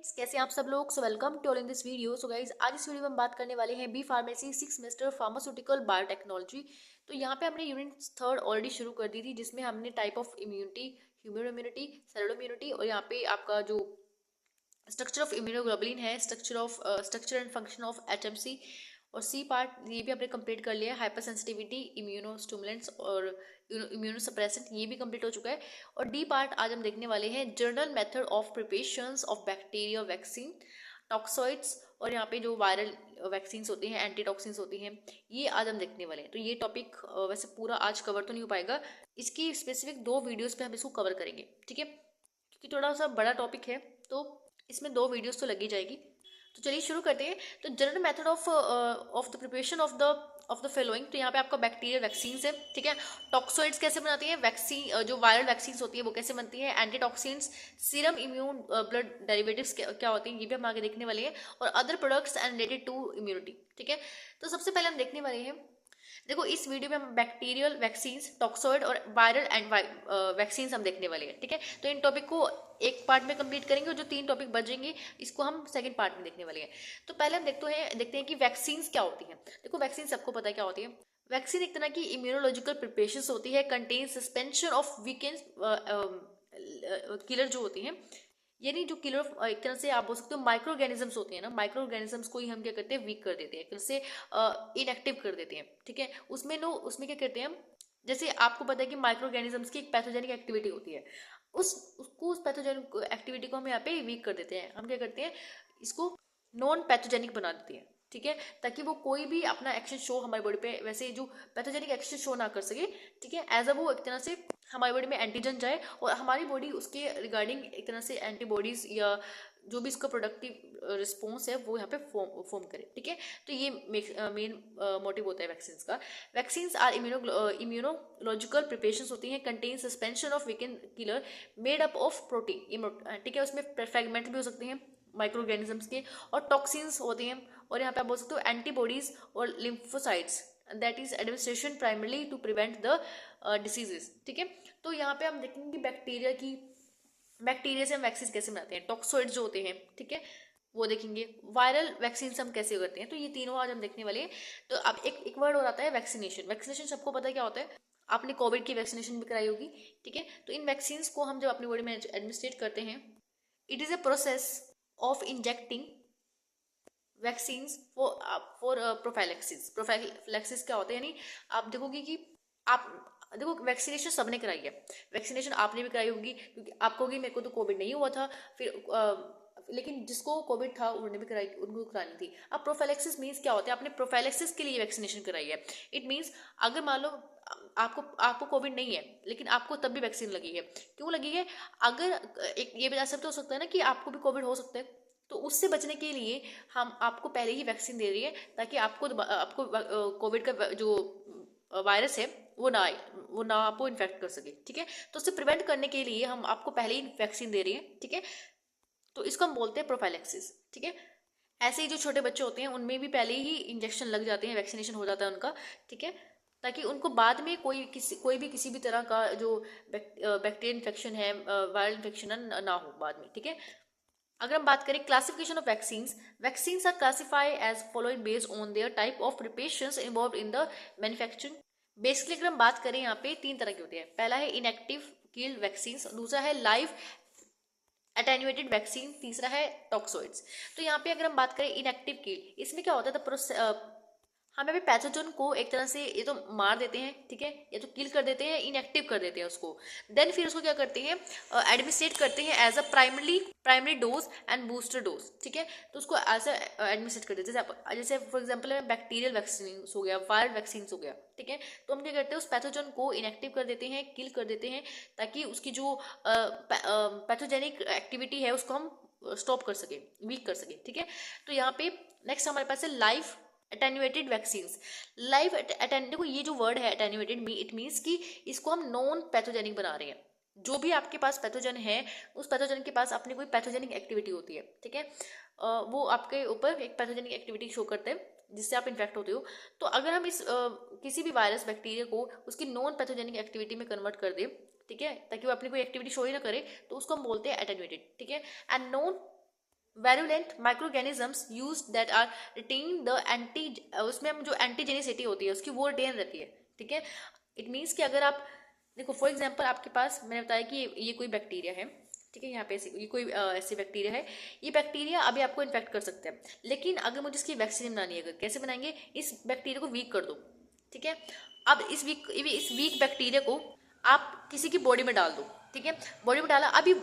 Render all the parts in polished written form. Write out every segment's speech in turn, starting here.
कैसे हैं आप सब लोग। So welcome to all in this video. So guys, आज इस वीडियो में हम बात करने वाले हैं B pharmacy 6 semester pharmaceutical biotechnology. तो यहाँ पे हमने यूनिट थर्ड ऑलरेडी शुरू कर दी थी, जिसमें हमने type of immunity, human immunity, cellular immunity और यहाँ पे आपका जो स्ट्रक्चर ऑफ इम्यूनोग्लोबुलिन है, स्ट्रक्चर एंड फंक्शन ऑफ एटमसी और सी पार्ट ये भी हमने कंप्लीट कर लिया है। हाइपर सेंसिटिविटी, इम्यूनोस्टिमुलेंट्स और इम्यूनोसप्रेसेंट ये भी कंप्लीट हो चुका है। और डी पार्ट आज हम देखने वाले हैं general method of preparations of bacteria vaccine, toxoids और यहाँ पे जो वायरल वैक्सीन्स होती हैं, एंटीटॉक्सिन्स होती हैं, ये आज हम देखने वाले हैं। तो ये टॉपिक वैसे पूरा आज कवर तो नहीं हो पाएगा, इसकी स्पेसिफिक 2 वीडियोस पे हम इसको कवर करेंगे, ठीक है, क्योंकि थोड़ा सा बड़ा टॉपिक है तो इसमें 2 वीडियोस तो लगी जाएगी। तो चलिए शुरू करते हैं। तो general method of the preparation of the following. तो यहाँ पे आपका बैक्टीरियल वैक्सीन है, ठीक है। टॉक्सोइड्स कैसे बनाती हैं, वैक्सीन जो वायरल वैक्सीन होती है वो कैसे बनती है, antitoxins, serum immune blood derivatives क्या होती हैं, ये भी हम आगे देखने वाले हैं, और other products and related to immunity, ठीक है। तो सबसे पहले हम देखने वाले हैं, देखो इस वीडियो में हम बैक्टीरियल वैक्सीन्स, टॉक्सोइड और वायरल एंड वैक्सीन्स हम देखने वाले हैं, ठीक है। तो इन टॉपिक को एक पार्ट में कंप्लीट करेंगे और जो 3 टॉपिक बचेंगे इसको हम सेकंड पार्ट में देखने वाले हैं। तो पहले हम देखते हैं कि वैक्सीन्स क्या होती हैं। देखो वैक्सीन सबको पता है क्या होती है। वैक्सीन एक तरह की इम्यूनोलॉजिकल प्रिपरेशन होती है, contain suspension of weekend killer जो होती हैं, यानी जो किलर एक तरह से आप बोल सकते हो माइक्रो ऑर्गेनिजम्स होते हैं ना, माइक्रो ऑर्गेनिजम्स को ही हम क्या करते हैं, वीक कर देते हैं, एक तरह से इनएक्टिव कर देते हैं, ठीक है। उसमें क्या करते हैं हम, जैसे आपको पता है कि माइक्रो ऑर्गेनिजम्स की एक पैथोजेनिक एक्टिविटी होती है, उस पैथोजेनिक एक्टिविटी को हम यहाँ पे वीक कर देते हैं। हम क्या करते हैं, इसको नॉन पैथोजेनिक बना देते हैं, ठीक है, ताकि वो कोई भी अपना एक्शन शो हमारी बॉडी पे, वैसे जो पैथोजेनिक एक्शन शो ना कर सके, ठीक है। एज अ वो एक तरह से हमारी बॉडी में एंटीजन जाए और हमारी बॉडी उसके रिगार्डिंग एक तरह से एंटीबॉडीज या जो भी इसका प्रोडक्टिव रिस्पॉन्स है वो यहाँ पे फॉर्म करे, ठीक है। तो ये मेन मोटिव होता है वैक्सीन का। वैक्सीन्स आर इम्यूनोलॉजिकल प्रिपरेशंस होती हैं, contain suspension of weekend killer made up of protein, ठीक है। उसमें फ्रेगमेंट भी हो सकते हैं माइक्रो ऑर्गेनिजम्स के, और टॉक्सिन्स होते हैं, और यहाँ पे आप बोल सकते हो एंटीबॉडीज और lymphocytes, that is administration primarily to prevent the diseases, ठीक है। तो यहाँ पे हम देखेंगे बैक्टीरिया से हम वैक्सीन कैसे बनाते हैं, टॉक्सोइड जो होते हैं, ठीक है, वो देखेंगे। वायरल वैक्सीन हम कैसे करते हैं, तो ये तीनों आज हम देखने वाले हैं। तो अब एक वर्ड और आता है वैक्सीनेशन। वैक्सीनेशन सबको पता है क्या होता है, आपने कोविड की वैक्सीनेशन भी कराई होगी, ठीक है। तो इन वैक्सीन को हम जब अपनी बॉडी में एडमिनिस्ट्रेट करते हैं, it is a process of injecting vaccines for prophylaxis क्या होता है, यानी आप देखोगे कि आप देखो वैक्सीनेशन सबने कराई है, वैक्सीनेशन आपने भी कराई होगी, क्योंकि आप कहोगे मेरे को तो कोविड नहीं हुआ था, लेकिन जिसको कोविड था उन्होंने भी कराई, उनको करानी थी। अब प्रोफाइलैक्सिस मीन्स क्या होता है, आपने प्रोफाइलैक्सिस के लिए वैक्सीनेशन कराई है। इट मीन्स अगर मान लो आपको कोविड नहीं है लेकिन आपको तब भी वैक्सीन लगी है, क्यों लगी है, अगर एक ये भी हो सकता है ना कि आपको भी कोविड हो सकता है, तो उससे बचने के लिए हम आपको पहले ही वैक्सीन दे रही है, ताकि आपको कोविड का जो वायरस है वो ना आपको इन्फेक्ट कर सके, ठीक है। तो उससे प्रिवेंट करने के लिए हम आपको पहले ही वैक्सीन दे रही है, ठीक है। तो इसको हम बोलते हैं प्रोफाइलैक्सिस, ठीक है। ऐसे ही जो छोटे बच्चे होते हैं उनमें भी पहले ही इंजेक्शन लग जाते हैं, वैक्सीनेशन हो जाता है उनका, ठीक है, ताकि उनको बाद में कोई भी किसी भी तरह का जो बैक्टीरियल इन्फेक्शन है, वायरल इन्फेक्शन ना हो बाद में, ठीक है। अगर हम बात करें classification of vaccines are classify as following based on their type of preparations involve in the manufacturing. Basically अगर हम बात करें यहाँ पे 3 तरह की होती है। पहला है इनएक्टिव किल्ड वैक्सीन्स, दूसरा है लाइव अटेन्यूएटेड वैक्सीन, तीसरा है टॉक्सोइड्स। तो यहाँ पे अगर हम बात करें इनएक्टिव किल, इसमें क्या होता है, हम अभी पैथोजन को एक तरह से ये तो मार देते हैं, ठीक है, या तो किल कर देते हैं, इनएक्टिव कर देते हैं उसको, देन फिर उसको क्या करते हैं, एडमिनिस्ट्रेट करते हैं as a primary dose and booster dose, ठीक है। तो उसको एज अ एडमिनिस्ट्रेट करते हैं, जैसे फॉर एग्जाम्पल बैक्टीरियल वैक्सीन हो गया, वायरल वैक्सीन हो गया, ठीक है। तो हम क्या करते हैं, उस पैथोजन को इनएक्टिव कर देते हैं, किल कर देते हैं, ताकि उसकी जो पैथोजेनिक एक्टिविटी है उसको हम स्टॉप कर सके, वीक कर सके, ठीक है। तो यहाँ पे नेक्स्ट हमारे पास है लाइव अटेन्यूएटेड वैक्सीन्स। देखो ये जो वर्ड है अटेन्यूएटेड, इट मीन्स कि इसको हम नॉन पैथोजेनिक बना रहे हैं। जो भी आपके पास पैथोजन है, उस पैथोजन के पास अपनी कोई पैथोजेनिक एक्टिविटी होती है, ठीक है, वो आपके ऊपर एक पैथोजेनिक एक्टिविटी शो करते हैं जिससे आप इन्फेक्ट होते हो। तो अगर हम किसी भी वायरस बैक्टीरिया को उसकी नॉन पैथोजेनिक एक्टिविटी में कन्वर्ट कर दें, ठीक है, ताकि वो अपनी कोई एक्टिविटी शो ही ना करे, तो उसको हम बोलते हैं एटेन्यूएटेड, ठीक है। And non virulent microorganisms use that are retain the anti, उसमें हम जो एंटीजेनिसिटी होती है उसकी वो रिटेन रहती है, ठीक है। इट मीन्स कि अगर आप देखो फॉर एग्जांपल आपके पास मैंने बताया कि ये कोई बैक्टीरिया है, ठीक है, यहाँ पे ये कोई ऐसी बैक्टीरिया है, ये बैक्टीरिया अभी आपको इन्फेक्ट कर सकता है, लेकिन अगर मुझे इसकी वैक्सीन बनानी है, अगर कैसे बनाएंगे, इस बैक्टीरिया को वीक कर दो, ठीक है। अब इस वीक बैक्टीरिया को आप किसी की बॉडी में डाल दो, ठीक है, बॉडी में डाला, अभी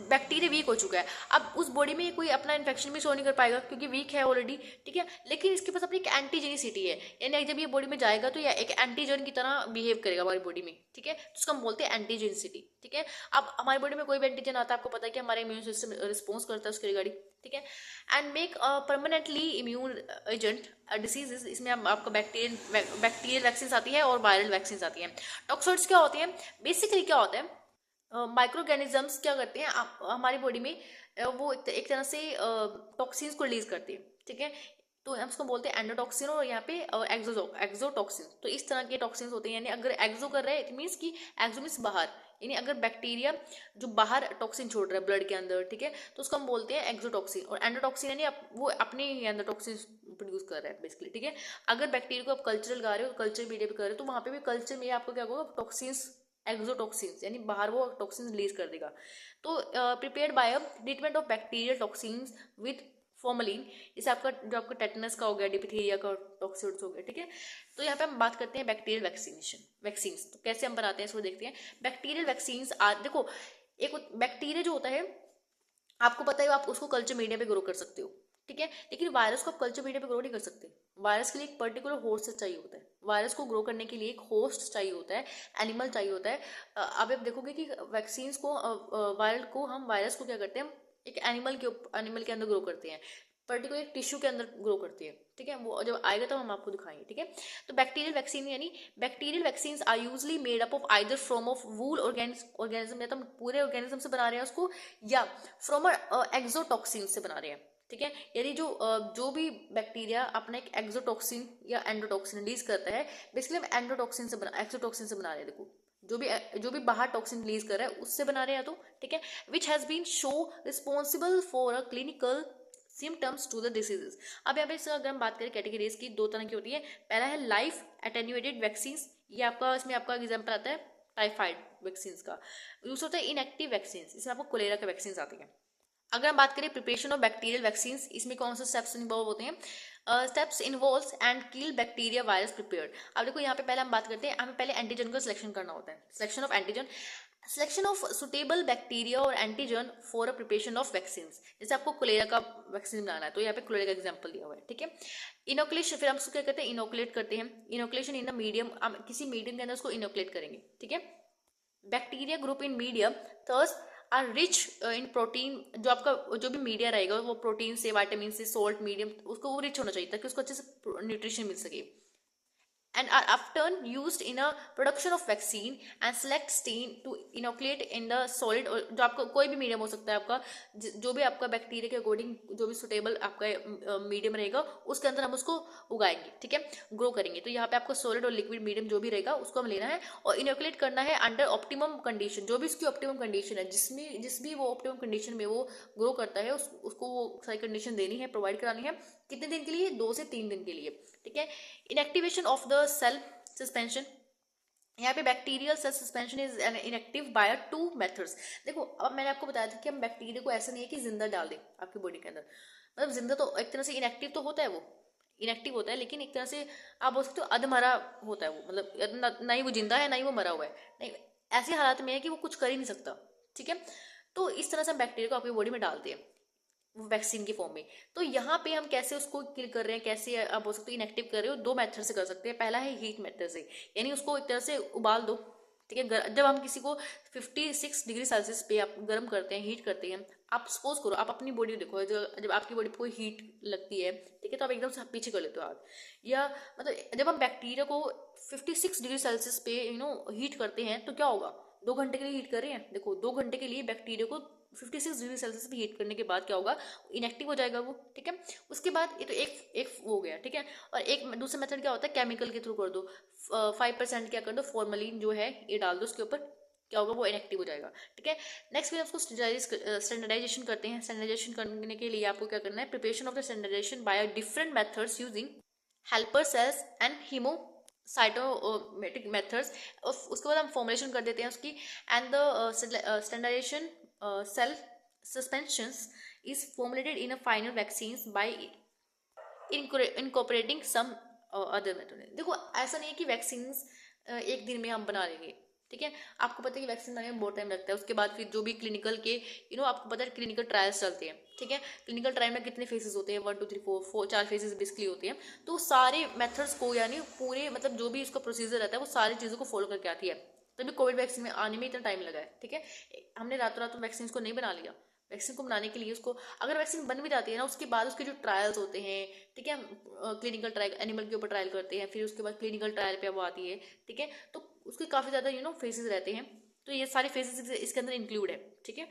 बैक्टीरिया वीक हो चुका है, अब उस बॉडी में कोई अपना इन्फेक्शन भी शो नहीं कर पाएगा क्योंकि वीक है ऑलरेडी, ठीक है, लेकिन इसके पास अपनी एक एंटीजेनिसिटी है, यानी जब ये बॉडी में जाएगा तो ये एक एंटीजन की तरह बिहेव करेगा हमारी बॉडी में, ठीक है, तो उसको हम बोलते हैं एंटीजेनिसिटी, ठीक है। अब हमारी बॉडी में कोई भी एंटीजन आता है, आपको पता है कि हमारा इम्यून सिस्टम रिस्पॉन्स करता है उसके रिगार्डिंग, ठीक है, and make permanently immune agent diseases, इसमें आपका बैक्टीरियल वैक्सीन आती है और वायरल वैक्सीन आती है। टॉक्सोइड्स क्या होते हैं, बेसिकली क्या होता है, माइक्रोऑर्गेनिजम्स क्या करते हैं हमारी बॉडी में, वो एक तरह से टॉक्सिन्स को रिलीज करते हैं, ठीक है, तो हम उसको बोलते हैं एंडोटॉक्सिन और यहाँ पे एक्सोटॉक्सिन, तो इस तरह के टॉक्सिन्स होते हैं, यानी अगर एक्सो कर रहे हैं इट मीन्स कि एक्सो मीन्स बाहर, यानी अगर बैक्टीरिया जो बाहर टॉक्सिन छोड़ रहा है ब्लड के अंदर, ठीक है, तो उसको हम बोलते हैं एक्सोटॉक्सिन, और एंडोटॉक्सिन यानी वो अपने ही अंदर टॉक्सिन प्रोड्यूस कर रहा है बेसिकली, ठीक है। अगर बैक्टीरिया को आप कल्चर लगा रहे हो, कल्चर मीडिया पे कर रहे हो, तो वहाँ पे भी कल्चर में आपको क्या होगा, टॉक्सिन्स एक्सोटॉक्सिन्स, यानी बाहर वो टॉक्सिन रिलीज कर देगा। तो prepared by a treatment of bacterial toxins with formalin, जैसे आपका जो आपका टेटनस का हो गया, डिप्थीरिया का टॉक्सिड्स हो गया, ठीक है। तो यहाँ पे हम बात करते हैं बैक्टीरियल वैक्सीन्स, तो कैसे हम बनाते हैं इसको देखते हैं। बैक्टीरियल वैक्सीन्स देखो, एक बैक्टीरिया जो होता है आपको पता है, आप उसको कल्चर मीडिया पे ग्रो कर सकते हो, ठीक है, लेकिन वायरस को आप कल्चर मीडिया पे ग्रो नहीं कर सकते, वायरस के लिए एक पर्टिकुलर होस्ट चाहिए होता है, वायरस को ग्रो करने के लिए एक होस्ट चाहिए होता है, एनिमल चाहिए होता है। अब आप देखोगे कि वैक्सीन्स को हम वायरस को क्या करते हैं, एक एनिमल के अंदर ग्रो करते हैं, पर्टिकुलर एक टिश्यू के अंदर ग्रो करती है, ठीक है, वो जब आएगा तब हम आपको दिखाएंगे, ठीक है। तो बैक्टीरियल वैक्सीन यानी bacterial vaccines are usually made up of either from of whole organism, या तो हम पूरे ऑर्गेनिज्म से बना रहे हैं उसको, या फ्रॉम एक्सोटॉक्सिन से बना रहे हैं, ठीक है, यानी जो भी बैक्टीरिया अपना एक एक्सोटॉक्सिन या एंडोटॉक्सिन रिलीज करता है, बेसिकली हम एक्सोटॉक्सिन से बना रहे हैं, देखो जो भी बाहर टॉक्सिन रिलीज कर रहा है उससे बना रहे हैं, तो ठीक है, which has been show responsible for a clinical symptoms to the diseases. अब यहाँ पे अगर हम बात करें कैटेगरीज की, दो तरह की होती है, पहला है लाइफ एटेन्यूएटेड वैक्सीन, ये आपका इसमें आपका एग्जाम्पल आता है टाइफाइड वैक्सीन का। दूसरा होता है इनएक्टिव वैक्सीन, इसमें आपको कोलेरा के वैक्सीन आती है। अगर हम बात करें प्रिपरेशन ऑफ बैक्टीरियल वैक्सीन, इसमें कौन से स्टेप्स इन्वॉल्व होते हैं, steps involves and kill bacteria virus prepared. अब देखो यहाँ पे पहले हम बात करते हैं, हमें पहले एंटीजन का सिलेक्शन करना होता है, selection of antigen, selection of suitable bacteria और antigen for a preparation of vaccine. जैसे आपको कोलेरा का वैक्सीन बनाना है तो यहाँ पे कोलेरा का एग्जांपल दिया हुआ है, ठीक है। इनोकुलेशन, फिर हम उसको क्या करते हैं, इनोकुलेट करते हैं, इनोकुलेशन इन द मीडियम, हम किसी मीडियम के अंदर उसको इनोकुलेट करेंगे, ठीक है। Bacteria group in medium there's are rich in protein, जो आपका जो भी मीडिया रहेगा वो प्रोटीन से, विटामिन से, सॉल्ट मीडियम, उसको वो रिच होना चाहिए ताकि उसको अच्छे से न्यूट्रिशन मिल सके, and are often used in a production of vaccine and select stain to inoculate in the solid, और जो आपका कोई भी मीडियम हो सकता है, आपका जो भी आपका बैक्टीरिया के अकॉर्डिंग जो भी सुटेबल आपका मीडियम रहेगा उसके अंदर हम उसको उगाएंगे, ठीक है, ग्रो करेंगे। तो यहाँ पे आपको सॉलिड और लिक्विड मीडियम जो भी रहेगा उसको हम लेना है और इनोकुलेट करना है अंडर ऑप्टिमम कंडीशन, जो भी उसकी ऑप्टिमम कंडीशन है, जिस भी वो ऑप्टिमम कंडीशन में वो ग्रो करता है उसको वो सारी कंडीशन देनी है, प्रोवाइड करानी है। कितने दिन के लिए, 2 से 3 दिन के लिए, ठीक है। Inactivation of the cell suspension, यहाँ पे bacterial cell suspension is inactive by 2 methods. देखो अब मैंने आपको बताया था कि हम बैक्टीरिया को ऐसा नहीं है कि जिंदा डाल दें आपकी बॉडी के अंदर, मतलब जिंदा तो एक तरह से इनएक्टिव तो होता है, वो इनएक्टिव होता है, लेकिन एक तरह से आप बोल सकते हो अधमरा होता है वो, मतलब ना ही वो जिंदा है ना ही वो मरा हुआ है, नहीं, ऐसे हालात में है कि वो कुछ कर ही नहीं सकता, ठीक है। तो इस तरह से हम बैक्टीरिया को आपकी बॉडी में डालते हैं वैक्सीन की फॉर्म में। तो यहाँ पे हम कैसे उसको किल कर रहे हैं, कैसे आप बोल सकते हो इनएक्टिव कर रहे हो, 2 मेथड से कर सकते हैं। पहला है हीट मेथड से, यानी उसको एक तरह से उबाल दो, ठीक है। जब हम किसी को 56 डिग्री सेल्सियस पे आप गर्म करते हैं, हीट करते हैं, आप सपोज करो आप अपनी बॉडी देखो, जब आपकी बॉडी पे कोई हीट लगती है, ठीक है, तो आप एकदम से पीछे कर लेते हो हाथ, या मतलब जब हम बैक्टीरिया को 56 डिग्री सेल्सियस पे हीट करते हैं तो क्या होगा, 2 घंटे के लिए हीट कर रहे हैं, देखो 2 घंटे के लिए बैक्टीरिया को 56 डिग्री सेल्सियस पे हीट करने के बाद क्या होगा, इनएक्टिव हो जाएगा वो, ठीक है। उसके बाद ये तो एक हो गया, ठीक है। और एक दूसरा मेथड क्या होता है, केमिकल के थ्रू कर दो, 5% क्या कर दो, फॉर्मलिन जो है ये डाल दो उसके ऊपर, क्या होगा, वो इनएक्टिव हो जाएगा। ठीक है, नेक्स्ट फिर उसको स्टैंडर्डाइजेशन करते हैं। स्टैंडर्डाइजेशन करने के लिए आपको क्या करना है, preparation of the standardisation by different methods using helper cells and cytometric methods. उसके बाद हम फॉर्मुलेशन कर देते हैं उसकी। And the standardisation cell suspensions is formulated in a final vaccines by incorporating some other method. देखो ऐसा नहीं है कि वैक्सीन एक दिन में हम बना लेंगे। ठीक है, आपको पता है कि वैक्सीन बनाने में बहुत टाइम लगता है। उसके बाद फिर जो भी क्लिनिकल के आपको पता है क्लिनिकल ट्रायल्स चलते हैं। ठीक है, क्लिनिकल ट्रायल में कितने फेजेस होते हैं, 1 2 3 4 4 फेजेस बेसिकली होते हैं। तो सारे मेथड्स को यानी पूरे मतलब जो भी उसका प्रोसीजर रहता है वो सारी चीज़ों को फॉलो करके आती है। तभी कोविड वैक्सीन में आने में इतना टाइम लगा है। ठीक है, हमने रातों रात वैक्सीन को नहीं बना लिया। वैक्सीन को बनाने के लिए उसको, अगर वैक्सीन बन भी जाती है ना, उसके बाद उसके जो ट्रायल्स होते हैं, ठीक है, क्लिनिकल ट्रायल एनिमल के ऊपर ट्रायल करते हैं, फिर उसके बाद क्लिनिकल ट्रायल पे वो आती है। ठीक है, तो उसके काफ़ी ज़्यादा फेजेस रहते हैं। तो ये सारे फेजेस इसके अंदर इंक्लूड है। ठीक है,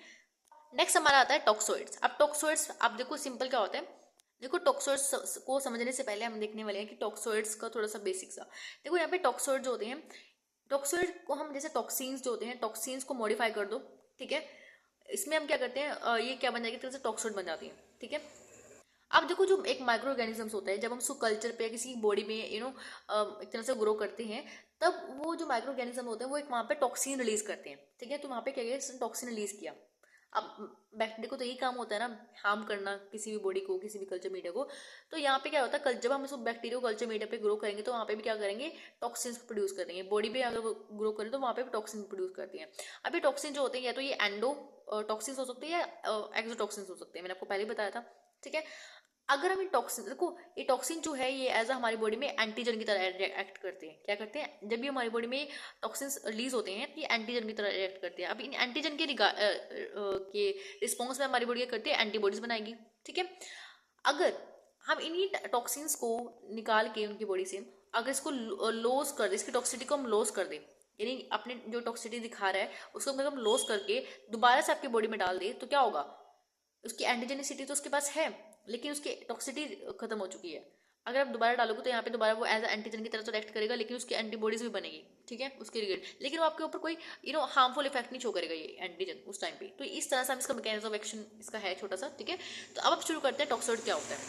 नेक्स्ट हमारा आता है टॉक्सोइड्स। अब टॉक्सोइड्स आप देखो सिंपल क्या होता है। देखो टॉक्सोइड्स को समझने से पहले हम देखने वाले हैं कि टॉक्सोइड्स का थोड़ा सा बेसिक सा। देखो यहाँ पे टॉक्सोइड जो होते हैं, टॉक्सोइड को हम जैसे टॉक्सिन्स जो होते हैं, टॉक्सिन्स को मॉडिफाई कर दो। ठीक है, इसमें हम क्या करते हैं, ये क्या बन जाएगी, तरह से टॉक्सोइड बन जाती है। ठीक है, अब देखो जो एक माइक्रो ऑर्गेनिजम्स होता है, जब हम उसको कल्चर पे किसी बॉडी में एक तरह से ग्रो करते हैं, तब वो जो माइक्रो ऑर्गेनिज्म होते हैं वो एक वहाँ पे टॉक्सिन रिलीज करते हैं। ठीक है, तो वहाँ पे क्या किया, टॉक्सिन रिलीज किया। अब बैक्टीरिया को तो यही काम होता है ना, हार्म करना किसी भी बॉडी को, किसी भी कल्चर मीडिया को। तो यहाँ पे क्या होता है, जब हम इसको बैक्टीरिया को कल्चर मीडिया पे ग्रो करेंगे तो वहाँ पे भी क्या करेंगे, टॉक्सिन्स प्रोड्यूस करेंगे। बॉडी पे अगर वो ग्रो करें तो वहाँ पे भी टॉक्सिन प्रोड्यूस करती है। अभी टॉक्सिन जो होते हैं या तो ये एंडो टॉक्सिन्स हो सकते हैं या एक्सोटॉक्सिन्स हो सकते हैं, मैंने आपको पहले ही बताया था। ठीक है, अगर हम टॉक्सिन, देखो ये टॉक्सिन जो है ये एज हमारी बॉडी में एंटीजन की तरह एक्ट करते हैं। क्या करते हैं, जब भी हमारी बॉडी में टॉक्सिन्स रिलीज होते हैं ये एंटीजन की तरह रिएक्ट करते हैं। अब इन एंटीजन के रिस्पॉन्स में हमारी बॉडी क्या करती है, एंटीबॉडीज बनाएगी। ठीक है, अगर हम इन्हीं टॉक्सिन्स को निकाल के उनकी बॉडी से अगर इसको लॉस कर दे, इसकी टॉक्सिसिटी को हम लॉस कर दें, यानी अपने जो टॉक्सिसिटी दिखा रहा है उसको अगर हम लॉस करके दोबारा से आपकी बॉडी में डाल दे, तो क्या होगा, उसकी एंटीजेनिसिटी तो उसके पास है लेकिन उसकी टॉक्सिसिटी खत्म हो चुकी है। अगर आप दोबारा डालोगे तो यहाँ पे दोबारा वो एज एंटीजन की तरह तो एक्ट करेगा, लेकिन उसकी एंटीबॉडीज भी बनेगी। ठीक है, उसके रिलेटेड, लेकिन वो आपके ऊपर कोई हार्मफुल इफेक्ट नहीं शो करेगा ये एंटीजन उस टाइम पे। तो इस तरह से हम इसका मैकेनिज्म ऑफ एक्शन इसका है छोटा सा। ठीक है, तो अब आप शुरू करते हैं टॉक्सोइड क्या होता है।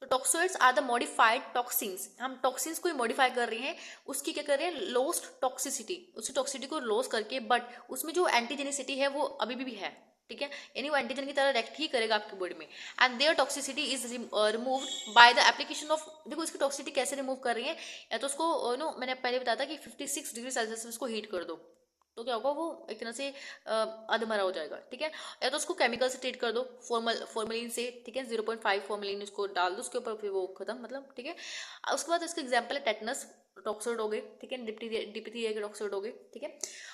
तो toxoids are the modified toxins. हम टॉक्सिन्स को ही मॉडिफाई कर रहे हैं, उसकी क्या कर रहे हैं, लॉस्ट टॉक्सिसिटी, उसकी टॉक्सिसिटी को लॉस करके, बट उसमें जो एंटीजेनिसिटी है वो अभी भी है। ठीक है, यानी वो एंटीजन की तरह रिएक्ट ही करेगा आपकी बॉडी में। And their toxicity is removed by the application of, देखो इसकी टॉक्सिसिटी कैसे रिमूव कर रही है, या तो उसको मैंने पहले बताया था कि 56 डिग्री सेल्सियस में उसको हीट कर दो, तो क्या होगा, वो एक तरह से अधमरा हो जाएगा। ठीक है, या तो उसको केमिकल से ट्रीट कर दो, फॉर्मलिन से। ठीक है, 0.5 फॉर्मलिन उसको डाल दो उसके ऊपर, फिर वो खत्म, मतलब। ठीक है, उसके बाद इसका एग्जाम्पल है टेटनस टॉक्सोइड हो गए। ठीक है, डिप्थीरिया के टॉक्सोइड हो गए। ठीक है,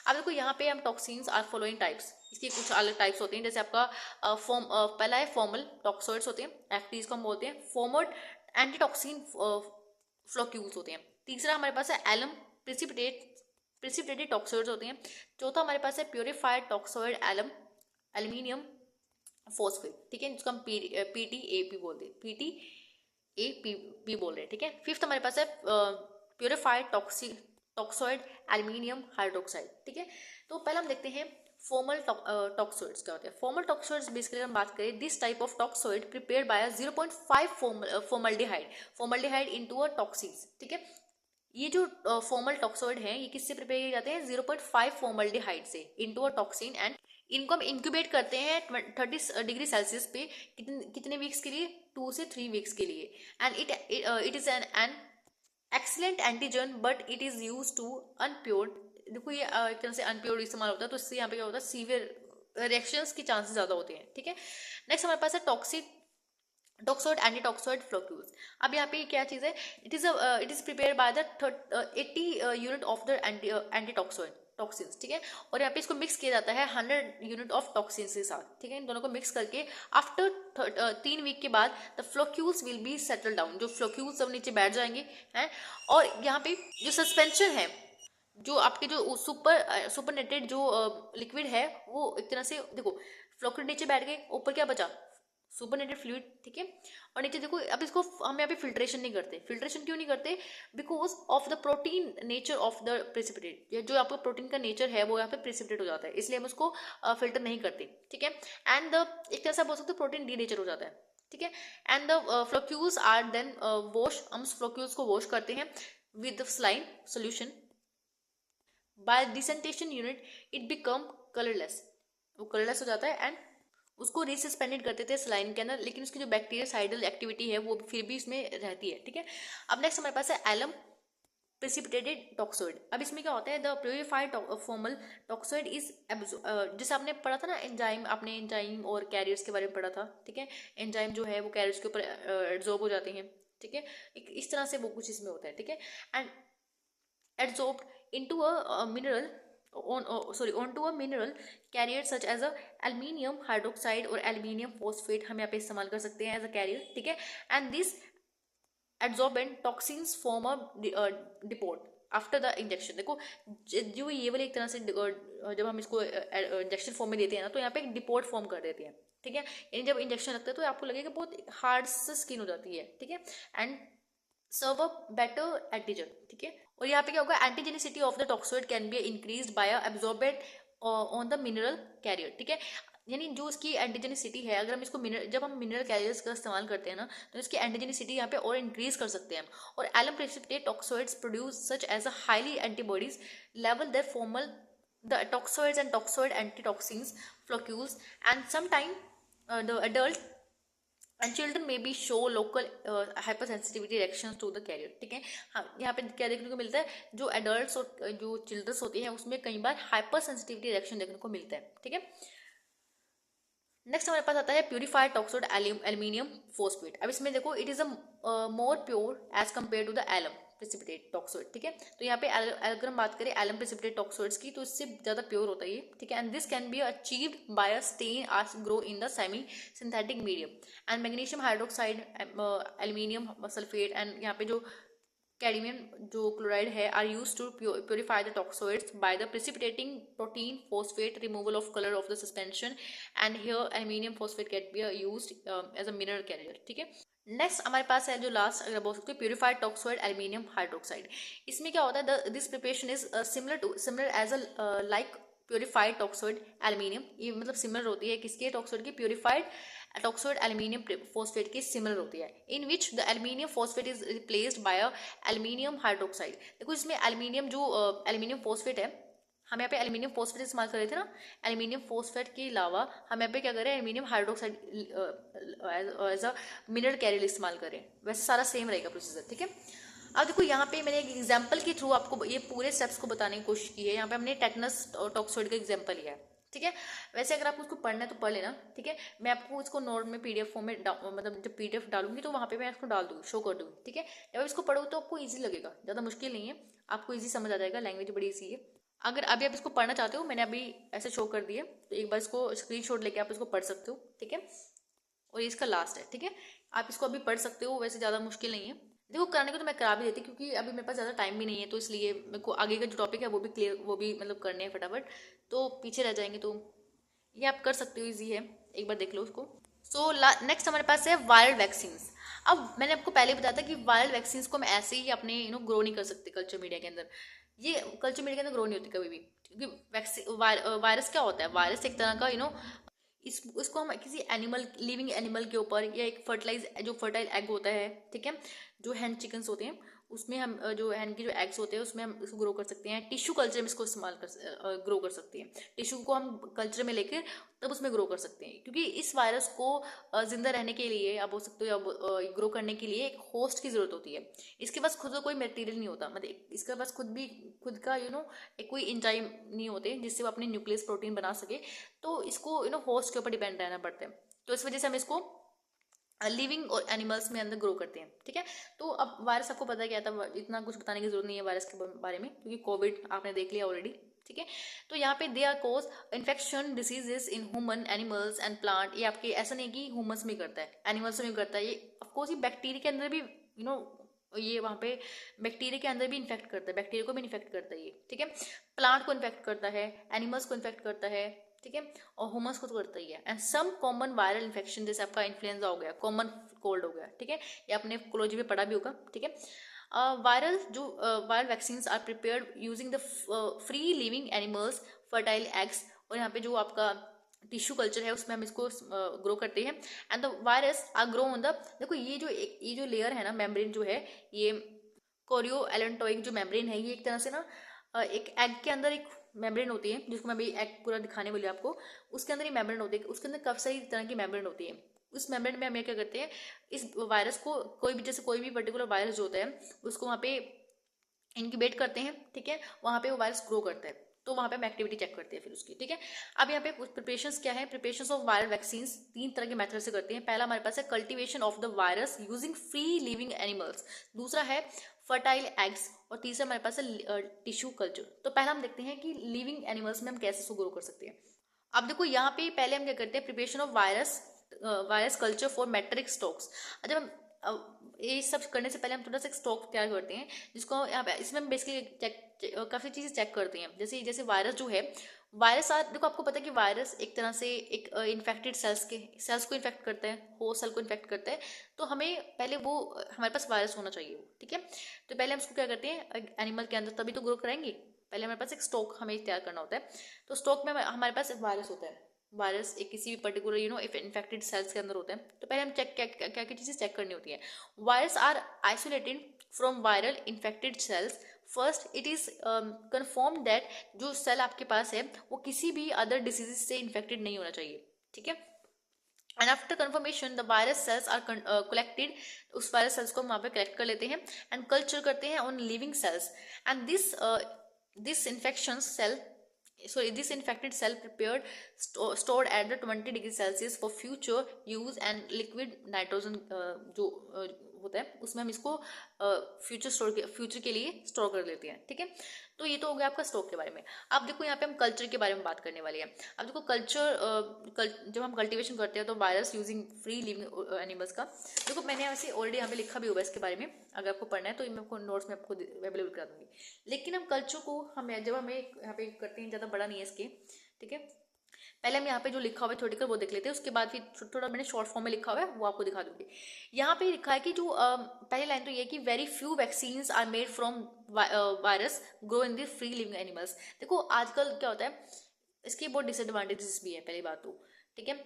अब देखो यहाँ पे हम टॉक्सिन्स आर फॉलोइंग टाइप्स, इसके कुछ अलग टाइप्स होते हैं। जैसे आपका पहला है फॉर्मल टॉक्सोइड्स होते हैं, एफटीज को हम बोलते हैं। फॉर्मल एंटीटॉक्सिन फ्लोक्यूल्स होते हैं। तीसरा हमारे पास है एलम प्रिसिपिटेटेड टॉक्सोइड्स होते हैं। चौथा हमारे पास है purified toxoid alum aluminium phosphate. ठीक है, जिसको हम पीटीएपी बोलते हैं, पीटीएपी बोल रहे हैं। ठीक है, फिफ्थ हमारे पास है प्योरीफाइड टॉक्सोइड एल्यूमिनियम हाइड्रोक्साइड। ठीक है, तो पहले हम देखते हैं फॉर्मल टॉक्सोइड्स क्या होते हैं। फॉर्मल टॉक्सोइड्स बेसिकली हम बात करें, this type of toxoid prepared by 0.5 formaldehyde into a toxins. ठीक है, ये जो फॉर्मल टॉक्सोइड है ये किससे प्रिपेयर किए जाते हैं, 0.5 फॉर्मल्डिहाइड से इनटू अ टॉक्सिन। एंड इनको हम इंक्यूबेट करते हैं 30 डिग्री सेल्सियस पे कितने वीक्स के लिए, 2 से 3 वीक्स के लिए। And it is an excellent antigen but it is use to unpure. देखो ये एक तरह से अनप्योर्ड इस्तेमाल होता है, तो इससे यहाँ पे क्या होता है, सीवियर रिएक्शंस के चांसेस ज़्यादा होते हैं। ठीक है, नेक्स्ट हमारे पास है टॉक्सोइड एंटीटॉक्सोइड फ्लोक्यूल्स। अब यहाँ पे क्या चीज़ है, it is prepare by the 80 unit of the antitoxoid toxins. ठीक है, और यहाँ पे इसको मिक्स किया जाता है 100 यूनिट ऑफ टॉक्सिन्स के साथ। ठीक है, इन दोनों को मिक्स करके आफ्टर 3 वीक के बाद the floccules will be settle down, जो फ्लोक्यूल्स सब नीचे बैठ जाएंगे हैं। और यहाँ पे जो सस्पेंशन है, जो आपके जो सुपरनेटेड जो लिक्विड है, वो एक तरह से देखो फ्लोक्यूल नीचे बैठ गए, ऊपर क्या बचा, सुपरनेटेड फ्लूइड, ठीक है। और नीचे देखो, अब इसको हम यहाँ पे फिल्ट्रेशन नहीं करते। फिल्ट्रेशन क्यों नहीं करते? Because of the protein nature of the precipitate, जो आपका प्रोटीन का नेचर है वो यहाँ पे प्रेसिपिटेट हो जाता है, इसलिए हम उसको फिल्टर नहीं करते, ठीक है। एंड एक तरह से बोल सकते हो प्रोटीन डी नेचर हो जाता है, ठीक है। And the floccules are then wash, हम फ्लोक्यूल्स को वॉश करते हैं with saline solution. By decantation unit it become colourless, वो कलरलेस हो जाता है एंड उसको रिसस्पेंडेड करते थे सलाइन के अंदर, लेकिन उसकी जो बैक्टीरियासाइडल एक्टिविटी है वो फिर भी इसमें रहती है, ठीक है। अब नेक्स्ट हमारे पास है एलम प्रेसिपिटेटेड टॉक्सोइड। अब इसमें क्या होता है, the purified formal toxoid is जैसे आपने पढ़ा था ना एंजाइम, आपने एंजाइम और कैरियर्स के बारे में पढ़ा था, ठीक है। एंजाइम जो है वो कैरियर्स के ऊपर एड्जॉर्ब हो जाते हैं, ठीक है। इस तरह से वो कुछ इसमें होता है, ठीक है। And adsorbed into a mineral onto a mineral carrier such as a aluminium hydroxide और aluminium phosphate, हम यहाँ पे इस्तेमाल कर सकते हैं एज अ कैरियर, ठीक है। And this adsorbent toxins form a depot after the injection. देखो जो ये वाली एक तरह से जब हम इसको इंजेक्शन फॉर्म में देते हैं ना, तो यहाँ पे एक डिपोट फॉर्म कर देते हैं, ठीक है। यानी जब इंजेक्शन लगता है तो आपको लगेगा बहुत हार्ड से स्किन हो जाती है, ठीक है। And serve a better antigen, ठीक है। और यहाँ पे क्या होगा, antigenicity of the toxoid can be increase by absorbed on the mineral carrier, ठीक है। यानी जो इसकी एंटीजेनिसिटी है, अगर हम इसको जब हम मिनरल कैरियर्स का इस्तेमाल करते हैं ना, तो इसकी एंटीजेनिसिटी यहाँ पे और इंक्रीज कर सकते हैं हम। और alum precipitate toxoids produce such as a highly antibodies level their formal the toxoids and toxoid antitoxins floccules and sometime the adult and children may be show local hypersensitivity reactions to the carrier, ठीक है। हाँ, यहाँ पे क्या देखने को मिलता है, जो एडल्ट्स और जो चिल्ड्रंस होती हैं उसमें कई बार हाइपर सेंसिटिविटी रिएक्शन देखने को मिलता है, ठीक है। नेक्स्ट हमारे पास आता है प्यूरिफाइड टॉक्सोइड एल्यूमिनियम फोस्फेट। अब इसमें देखो it is a more pure as compare to the alum precipitate toxoid, ठीक है। तो यहाँ पे अगर हम बात करें एलम प्रेसिपिटेट टॉक्सोइड्स की, तो इससे ज़्यादा प्योर होता है ये, ठीक है। And this can be achieved by a stain as grow in the semi synthetic medium and magnesium hydroxide aluminium sulphate and यहाँ पे जो कैडमियम जो क्लोराइड है are use to purify the toxoids by the precipitating protein phosphate removal of colour of the suspension and here aluminium phosphate can be used as a mineral carrier, ठीक है। Next हमारे पास है जो last अगर बोल सकते हैं प्योरीफाइड टॉक्सोइड एल्यूमिनियम हाइड्रोक्साइड। इसमें क्या होता है, this preparation is similar as a like purified toxoid aluminium. ये मतलब सिमिलर होती है किसके, टॉक्सोइड की, प्योरीफाइड टॉक्सोइड एल्यूमिनियम फोस्फेट की सिमिलर होती है, in which the aluminium phosphate is replaced by aluminium hydroxide. देखो इसमें एल्यूमिनियम जो एल्यूमिनियम फोस्फेट है, हम यहाँ पे एल्यूमिनियम फोस्फेट इस्तेमाल कर रहे थे ना, एल्यूमिनियम फोस्फेट के अलावा हम यहाँ पे क्या करें, aluminium hydroxide as a mineral carrier इस्तेमाल करें। वैसे सारा सेम रहेगा प्रोसीजर, ठीक है। अब देखो यहाँ पे मैंने एक एग्जांपल के थ्रू आपको ये पूरे स्टेप्स को बताने की कोशिश की है। यहाँ पे हमने टेटनस टॉक्सोइड का एग्जांपल लिया है, ठीक है। वैसे अगर आपको उसको पढ़ना है तो पढ़ लेना, ठीक है। मैं आपको इसको नोट में पीडीएफ फॉर्म में मतलब जब पीडीएफ डालूंगी तो वहाँ पे मैं इसको डाल दूँगी, शो कर दूँगी, ठीक है। जब इसको पढ़ो तो आपको ईजी लगेगा, ज़्यादा मुश्किल नहीं है, आपको ईजी समझ आ जाएगा, लैंग्वेज बड़ी ईजी है। अगर अभी आप इसको पढ़ना चाहते हो, मैंने अभी ऐसे शो कर दिया, तो एक बार इसको स्क्रीनशॉट लेके आप इसको पढ़ सकते हो, ठीक है। और ये इसका लास्ट है, ठीक है। आप इसको अभी पढ़ सकते हो, वैसे ज़्यादा मुश्किल नहीं है। देखो कराने को तो मैं करा भी देती, क्योंकि अभी मेरे पास ज़्यादा टाइम भी नहीं है, तो इसलिए मेरे को आगे का जो टॉपिक है वो भी क्लियर, वो भी मतलब करने हैं फटाफट, तो पीछे रह जाएंगे। तो ये आप कर सकते हो, ईजी है, एक बार देख लो उसको। सो नेक्स्ट हमारे पास है वायरल वैक्सीन्स। अब मैंने आपको पहले बताया था कि वायरल वैक्सीन्स को हम ऐसे ही अपने ग्रो नहीं कर सकते कल्चर मीडिया के अंदर। ये कल्चर मीडिया के अंदर ग्रो नहीं होती कभी भी, क्योंकि वायरस क्या होता है, वायरस एक तरह का इसको हम किसी एनिमल, लिविंग एनिमल के ऊपर, या एक फर्टाइल एग होता है, ठीक है, जो हैंड चिकन्स होते हैं उसमें हम जो हैंड के जो एग्स होते हैं उसमें हम इसको ग्रो कर सकते हैं। टिश्यू कल्चर में इसको इस्तेमाल ग्रो कर सकते हैं। टिश्यू को हम कल्चर में लेकर तब उसमें ग्रो कर सकते हैं, क्योंकि इस वायरस को जिंदा रहने के लिए आप बोल सकते हो, अब ग्रो करने के लिए एक होस्ट की जरूरत होती है। इसके पास खुद का कोई मटेरियल नहीं होता, मतलब इसके पास खुद का एक कोई एंजाइम नहीं होते जिससे वो अपनी न्यूक्लियस प्रोटीन बना सके। तो इसको होस्ट के ऊपर डिपेंड रहना पड़ता है। तो इस वजह से हम इसको लिविंग और एनिमल्स में अंदर ग्रो करते हैं, ठीक है। तो अब वायरस आपको पता क्या था, इतना कुछ बताने की जरूरत नहीं है वायरस के बारे में, क्योंकि कोविड आपने देख लिया ऑलरेडी, ठीक है। तो यहाँ पे they are cause infection diseases in human animals and plant. ये आपके ऐसा नहीं कि ह्यूमंस में करता है, एनिमल्स में करता है, ये ऑफकोर्स ये बैक्टीरिया के अंदर भी ये वहाँ पे बैक्टीरिया के अंदर भी इन्फेक्ट करता है, बैक्टीरिया को भी इन्फेक्ट करता है ये, ठीक है। प्लांट को इन्फेक्ट करता है, एनिमल्स को इन्फेक्ट करता है, ठीक ठीक है, और ह्यूमंस को तो करता ही है। And some common viral infection, जैसे आपका इन्फ्लुएंजा हो गया, कॉमन कोल्ड हो गया, ठीक है, ये आपने कोलॉजी में पढ़ा भी होगा, ठीक है। Viral vaccine are prepared using the free living animals fertile eggs, और यहाँ पे जो आपका टिश्यू कल्चर है उसमें हम इसको ग्रो करते हैं। And the virus are grow on the, देखो ये जो लेयर है ना, मेम्ब्रेन जो है, ये कोरियो एलेंटोइक जो मेम्ब्रेन है, ये एक तरह से ना एक एग के अंदर एक मेम्ब्रेन होती है, जिसको मैं अभी एग पूरा दिखाने वाली हूँ आपको। उसके अंदर ये मेम्ब्रेन होती है, उसके अंदर काफी सारी तरह की मेम्ब्रेन होती है। उस मेम्ब्रेन में हम क्या करते हैं, इस वायरस को जैसे कोई भी पर्टिकुलर वायरस जो होता है उसको वहाँ पे इनक्यूबेट करते हैं, ठीक है, वहाँ पे वो वायरस ग्रो करता है, तो वहाँ पे हम एक्टिविटी चेक करते हैं फिर उसकी, ठीक है। अब यहाँ पे कुछ प्रिपरेशंस क्या है, प्रिपरेशंस ऑफ वायरल वैक्सीन्स 3 तरह के मेथड से करते हैं। पहला हमारे पास है cultivation of the virus using free living animals, दूसरा है फर्टाइल एग्स, और तीसरा हमारे पास है टिश्यू कल्चर। तो पहला हम देखते हैं कि लिविंग एनिमल्स में हम कैसे इसको ग्रो कर सकते हैं। अब देखो यहाँ पे पहले हम क्या करते हैं, preparation of virus culture for metric stocks. जब हम ये सब करने से पहले हम थोड़ा सा स्टॉक तैयार करते हैं, जिसको यहाँ पे इसमें हम बेसिकली काफ़ी चीज़ें चेक करते हैं। जैसे वायरस जो है, वायरस देखो आपको पता है कि वायरस एक तरह से एक इन्फेक्टेड सेल्स को इन्फेक्ट करता है, हो सेल को इन्फेक्ट करता है, तो हमें पहले वो हमारे पास वायरस होना चाहिए, ठीक है। तो पहले हम उसको क्या करते हैं, एनिमल के अंदर तभी तो ग्रो कराएंगे, पहले हमारे पास एक स्टॉक हमें तैयार करना होता है। तो स्टॉक में हमारे पास एक वायरस होता है, वायरस एक किसी भी पर्टिकुलर इन्फेक्टेड सेल्स के अंदर होते हैं। तो पहले हम चेक क्या क्या चीज़ें चेक करनी होती है। Virus are isolated from viral infected cells. First it is confirm that जो सेल आपके पास है वो किसी भी अदर डिसीज से इन्फेक्टेड नहीं होना चाहिए, ठीक है। And after confirmation the virus cells are collected, उस वायरस सेल्स को हम वहाँ पे कलेक्ट कर लेते हैं एंड कल्चर करते हैं on living cells. And this infection cell, this infected cell prepared stored at the 20 degree Celsius for future use and liquid nitrogen जो होता है उसमें हम इसको फ्यूचर के लिए स्टोर कर लेते हैं, ठीक है। तो ये तो हो गया आपका स्टॉक के बारे में। अब देखो यहाँ पे हम कल्चर के बारे में बात करने वाले हैं। अब देखो जब हम कल्टीवेशन करते हैं तो virus using free living animals का, देखो मैंने वैसे ऑलरेडी यहाँ पे लिखा भी होगा इसके बारे में, अगर आपको पढ़ना है तो मैं आपको नोट्स में आपको अवेलेबल करा दूंगी। लेकिन हम कल्चर को जब हमें यहाँ पे करते हैं, ज़्यादा बड़ा नहीं है इसके, ठीक है। पहले हम यहाँ पे जो लिखा हुआ है थोड़ी वो देख लेते हैं, उसके बाद फिर थोड़ा मैंने शॉर्ट फॉर्म में लिखा हुआ है वो आपको दिखा दूंगी। यहाँ पे लिखा है कि जो पहली लाइन तो ये कि very few vaccines are made from virus grow in the free living animals. देखो आजकल क्या होता है, इसके बहुत डिसएडवांटेजेस भी है, पहली बात तो, ठीक है।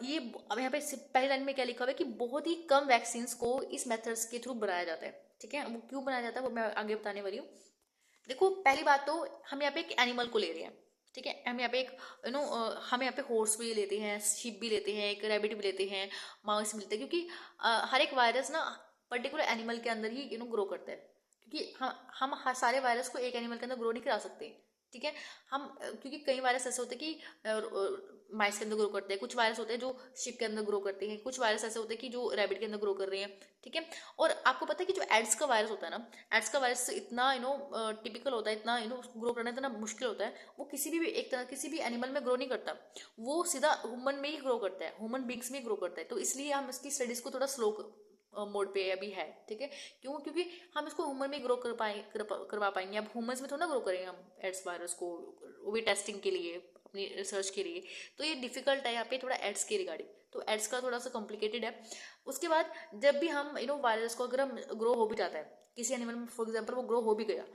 ये अब यहाँ पे पहली लाइन में क्या लिखा हुआ है कि बहुत ही कम वैक्सीन्स को इस मेथड्स के थ्रू बनाया जाता है, ठीक है। वो क्यों बनाया जाता है वो मैं आगे बताने वाली हूँ। देखो पहली बात तो हम यहाँ पे एक एनिमल को ले रहे हैं, ठीक है। हम यहाँ पे एक हम यहाँ पे हॉर्स भी लेते हैं, शीप भी लेते हैं, एक रैबिट भी लेते हैं, माउस भी लेते हैं, क्योंकि हर एक वायरस ना पर्टिकुलर एनिमल के अंदर ही ग्रो करता है, क्योंकि हम सारे वायरस को एक एनिमल के अंदर ग्रो नहीं करा सकते, ठीक है। क्योंकि कई वायरस ऐसे होते हैं कि माइस के अंदर ग्रो करते हैं, कुछ वायरस होते हैं जो शिप के अंदर ग्रो करते हैं, कुछ वायरस ऐसे होते हैं कि जो रैबिट के अंदर ग्रो कर रहे हैं, ठीक है। और आपको पता है कि जो एड्स का वायरस होता है ना, एड्स का वायरस इतना टिपिकल होता है, इतना ग्रो करना इतना मुश्किल होता है, वो किसी भी एनिमल में ग्रो नहीं करता, वो सीधा ह्यूमन में ही ग्रो करता है, ह्यूमन बींग्स में ही ग्रो करता है। तो इसलिए हम इसकी स्टडीज को थोड़ा स्लो मोड पे अभी है, ठीक है। क्योंकि हम इसको ह्यूमन में ग्रो करवा पाएंगे, अब ह्यूमंस में थोड़ा ग्रो करेंगे हम एड्स वायरस को, वो भी टेस्टिंग के लिए, अपनी रिसर्च के लिए। तो ये डिफिकल्ट है यहाँ पे थोड़ा एड्स के रिगार्डिंग, तो एड्स का थोड़ा सा कॉम्प्लिकेटेड है। उसके बाद जब भी हम वायरस को अगर हम ग्रो हो भी जाता है किसी एनिमल में, फॉर एग्जाम्पल वो ग्रो हो भी गया,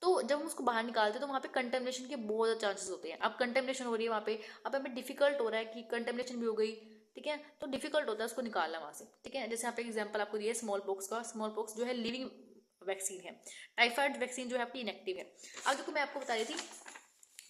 तो जब हम उसको बाहर निकालते हैं तो वहाँ पे कंटेमिनेशन के बहुत ज़्यादा चांसेस होते हैं। अब कंटेमिनेशन हो रही है वहाँ पे, अब हमें डिफिकल्ट हो रहा है कि कंटेमिनेशन भी हो गई, ठीक है, तो डिफिकल्ट होता है उसको निकालना वहाँ से, ठीक है। जैसे यहाँ पे एग्जाम्पल आपको दिया है स्मॉल पॉक्स का, स्मॉल पॉक्स जो है लिविंग वैक्सीन है, टाइफाइड वैक्सीन जो है आपकी इनएक्टिव है। अब देखो मैं आपको बता रही थी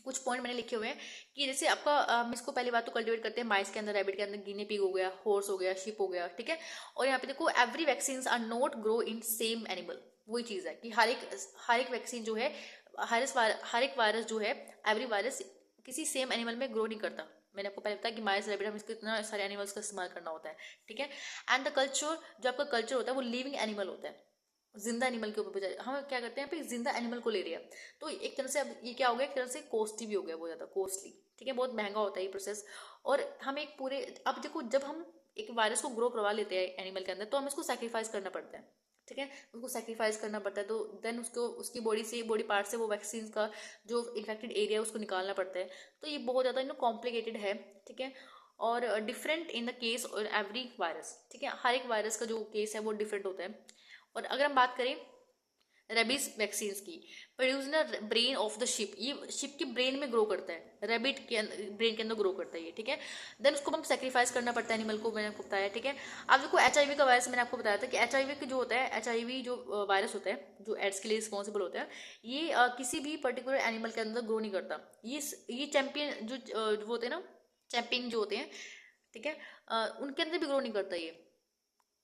कुछ पॉइंट मैंने लिखे हुए हैं कि जैसे आपका हम इसको पहली बात तो कल्टिवेट करते हैं माइस के अंदर, रैबिट के अंदर, गिनी पिग हो गया, हॉर्स हो गया, शिप हो गया, ठीक है। और यहाँ पे देखो every vaccine are not grow in same animal, वही चीज़ है कि हर एक वैक्सीन जो है, हर एक वायरस जो है, एवरी वायरस किसी सेम एनिमल में ग्रो नहीं करता। मैंने आपको पहले बताया कि माइस रैबिट हम इसको इतना सारे एनिमल्स का इस्तेमाल करना होता है, ठीक है। एंड द कल्चर, जो आपका कल्चर होता है वो लिविंग एनिमल होता है, जिंदा एनिमल के ऊपर हम क्या करते हैं, जिंदा एनिमल को ले रहे हैं। तो एक तरह से अब ये क्या हो गया, एक तरह से कॉस्टली भी हो गया, बहुत ज़्यादा कॉस्टली, ठीक है, बहुत महंगा होता है ये प्रोसेस। और हम एक पूरे, अब देखो जब हम एक वायरस को ग्रो करवा लेते हैं एनिमल के अंदर तो हमें इसको सेक्रीफाइस करना पड़ता है, ठीक है, उसको सेक्रीफाइस करना पड़ता है, तो देन उसको उसकी बॉडी पार्ट से वो वैक्सीन का जो इन्फेक्टेड एरिया है उसको निकालना पड़ता है। तो ये बहुत ज़्यादा कॉम्प्लिकेटेड है, ठीक है। और डिफरेंट इन द केस और एवरी वायरस, ठीक है, हर एक वायरस का जो केस है वो डिफरेंट होता है। और अगर हम बात करें रेबीज वैक्सीन की, produce in brain of the ship, ये शिप के ब्रेन में ग्रो करता है, रेबिट के ब्रेन के अंदर ग्रो करता है ये, ठीक है। देन उसको हम सेक्रीफाइस करना पड़ता है एनिमल को, मैंने आपको बताया, ठीक है। अब देखो HIV का वायरस मैंने आपको बताया था कि HIV जो होता है, HIV जो वायरस होता है जो एड्स के लिए रिस्पॉन्सिबल होता है, ये किसी भी पर्टिकुलर एनिमल के अंदर ग्रो नहीं करता। ये चैंपियन जो होते हैं ना, चैंपियन जो होते हैं, ठीक है, उनके अंदर भी ग्रो नहीं करता ये।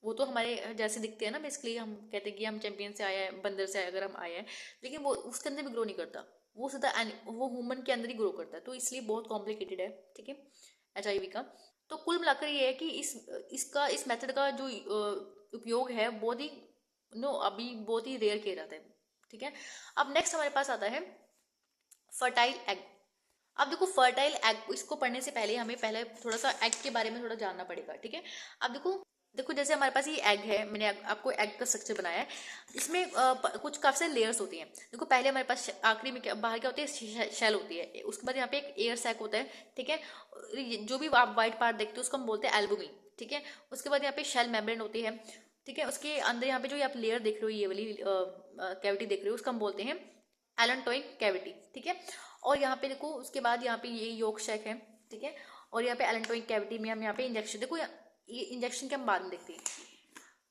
वो तो हमारे जैसे दिखते हैं ना, बेसिकली हम कहते हैं कि हम चैंपियन से आए हैं, बंदर से अगर हम आए हैं, लेकिन वो उसके अंदर भी ग्रो नहीं करता, वो सीधा वो ह्यूमन के अंदर ही ग्रो करता है। तो इसलिए बहुत कॉम्प्लिकेटेड है, ठीक है, HIV का। तो कुल मिलाकर ये है कि इस मेथड का जो उपयोग है बहुत ही अभी बहुत ही रेयर किया जाता है, ठीक है। अब नेक्स्ट हमारे पास आता है फर्टाइल एग। अब देखो फर्टाइल एग, इसको पढ़ने से पहले हमें पहले थोड़ा सा एग के बारे में थोड़ा जानना पड़ेगा, ठीक है। अब देखो जैसे हमारे पास ये एग है, मैंने आपको एग का स्ट्रक्चर बनाया है। इसमें कुछ काफी सारे लेयर्स होती हैं। देखो पहले हमारे पास आखिरी में बाहर क्या होती है, शेल होती है। उसके बाद यहाँ पे एक एयर सैक होता है, ठीक है। जो भी आप व्हाइट पार्ट देखते हो उसको हम बोलते हैं एल्बुमिन, ठीक है। उसके बाद यहाँ पे शेल मेम्ब्रेन होती है, ठीक है। उसके अंदर यहाँ पे जो आप लेयर देख रहे हो, ये वाली कैविटी देख रहे हो, उसका हम बोलते हैं एलेंटोइन कैविटी, ठीक है। और यहाँ पे देखो उसके बाद यहाँ पे ये योक शैक है, ठीक है। और यहाँ पे एलेंटोइन कैविटी में हम यहाँ पे इंजेक्शन, देखो ये इंजेक्शन के हम बाद में देखते हैं।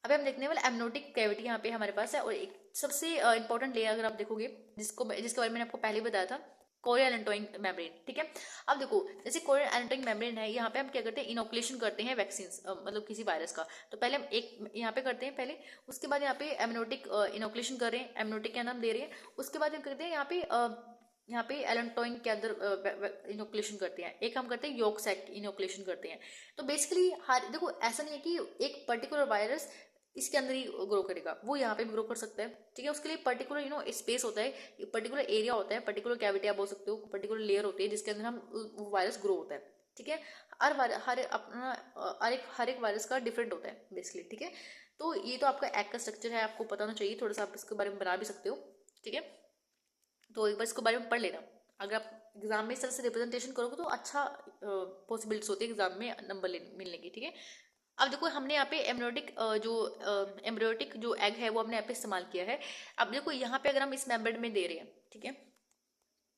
अभी हम देखने वाले एमनोटिक कैविटी यहाँ पे हमारे पास है। और एक सबसे इंपॉर्टेंट लेयर अगर आप देखोगे, जिसके बारे में मैंने आपको पहले बताया था, कोरियल एलेंटोइन मेम्ब्रेन, ठीक है। अब देखो जैसे कोरियल एलेंटोइन मेम्ब्रेन है, यहाँ पे हम क्या करते हैं, इनोकुलेशन करते हैं वैक्सीन, मतलब किसी वायरस का। तो पहले हम एक यहाँ पे करते हैं पहले, उसके बाद यहाँ पे एमनोटिक इनोकुलेशन कर रहे हैं, एमनोटिक का नाम दे रहे हैं। उसके बाद हम करते हैं यहाँ पे एलेंटोइन के अंदर इनोकुलेशन करते हैं। एक हम करते हैं योक सैक इनोकुलेशन करते हैं। तो बेसिकली हर देखो ऐसा नहीं है कि एक पर्टिकुलर वायरस इसके अंदर ही ग्रो करेगा, वो यहाँ पे भी ग्रो कर सकता है, ठीक है। उसके लिए पर्टिकुलर स्पेस होता है, पर्टिकुलर एरिया होता है, पर्टिकुलर कैविटी आप बोल सकते हो, पर्टिकुलर लेयर होती है जिसके अंदर हम वायरस ग्रो होता है, ठीक है। हर एक वायरस का डिफरेंट होता है बेसिकली, ठीक है। तो ये तो आपका एग का स्ट्रक्चर है, आपको पता होना चाहिए थोड़ा सा, आप इसके बारे में बना भी सकते हो, ठीक है। तो एक बार इसके बारे में पढ़ लेना। अगर आप एग्जाम में इस तरह से रिप्रेजेंटेशन करोगे तो अच्छा पॉसिबिलिटीज होती है एग्जाम में नंबर मिलने की, ठीक है। अब देखो हमने यहाँ पे एम्ब्रियोटिक जो एग है वो हमने यहाँ पे इस्तेमाल किया है। अब देखो यहाँ पे अगर हम इस मेम्ब्रेन में दे रहे हैं, ठीक है,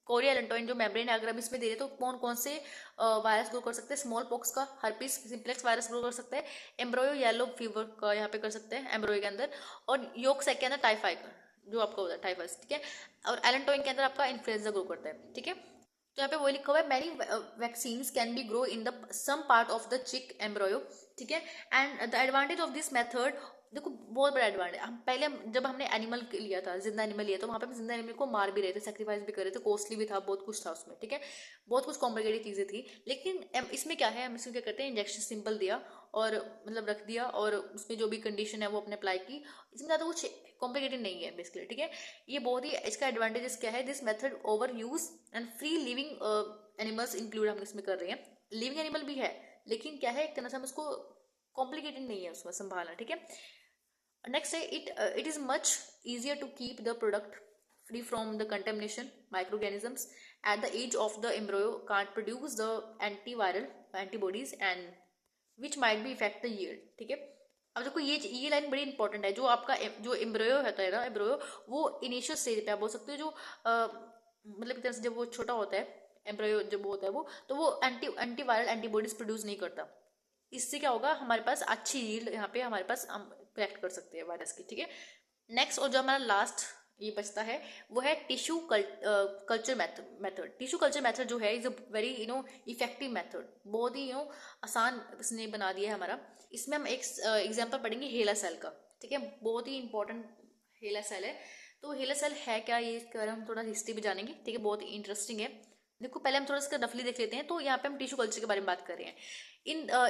कोरियल एलेंटोइन जो मेम्ब्रेन है, अगर हम इसमें दे रहे हैं तो कौन कौन से वायरस ग्रो कर सकते हैं, स्मॉल पॉक्स का, हर्पीस सिंप्लेक्स वायरस ग्रो कर सकते हैं, एम्ब्रोयो येलो फीवर का यहाँ पे कर सकते हैं एम्ब्रोयो के अंदर, और योक सैक के अंदर टाइफाइड जो आपका होता है टाइफस, ठीक है। और एलेंटोइन के अंदर आपका इन्फ्लुएंजा ग्रो करता है, ठीक है। तो यहाँ पे वही लिखा हुआ है, many vaccines can be grow in the some part of the chick embryo, ठीक है। And the advantage of this method, देखो बहुत बड़ा एडवांटेज, जब हमने एनिमल लिया था, जिंदा एनिमल लिया, तो वहाँ पे हम जिंदा एनिमल को मार भी रहे थे, सेक्रीफाइस भी कर रहे थे, कॉस्टली भी था, बहुत कुछ था उसमें, ठीक है। बहुत कुछ कॉम्प्लिकेटेड चीजें थी। लेकिन इसमें क्या है, हम इसमें क्या करते हैं, इंजेक्शन सिंपल दिया और मतलब रख दिया, और उसमें जो भी कंडीशन है वो अपने अप्लाई की। इसमें ज़्यादा कुछ कॉम्प्लिकेटेड नहीं है बेसिकली, ठीक है। ये बहुत ही इसका एडवांटेजेस क्या है, this method over use and free living animals include हम इसमें कर रहे हैं। लिविंग एनिमल भी है, लेकिन क्या है, एक तरह से हम उसको कॉम्प्लिकेटेड नहीं है उसमें संभालना, ठीक है। नेक्स्ट है it is much easier to keep the product free from the contamination. Microorganisms at the age of the embryo can't produce the antiviral antibodies and which might be affect the yield, ठीक है। अब देखो ये line बड़ी important है। जो आपका जो एम्ब्रोयो होता है ना, एम्ब्रोयो वो इनिशियल स्टेज पे आप बोल सकते हो, जो मतलब एक तरह से जब वो छोटा होता है, एम्ब्रोयो जब होता है वो, तो वो एंटीवायरल एंटीबॉडीज प्रोड्यूस नहीं करता। इससे क्या होगा, हमारे पास अच्छी यील्ड यहाँ पे हमारे पास हम कलेक्ट कर सकते हैं वायरस की, ठीक है। नेक्स्ट और जो हमारा लास्ट ये बचता है वो है tissue culture method. Tissue culture method जो है is a very effective method, बहुत ही आसान इसने बना दिया है हमारा। इसमें हम एक एग्जांपल पढ़ेंगे हेला सेल का, ठीक है। बहुत ही इंपॉर्टेंट हेला सेल है। तो हेला सेल है क्या, ये इसके बारे में हम थोड़ा हिस्ट्री भी जानेंगे, ठीक है, बहुत ही इंटरेस्टिंग है। देखो पहले हम थोड़ा इसका रफली देख लेते हैं। तो यहाँ पे हम टिश्यू कल्चर के बारे में बात कर रहे हैं।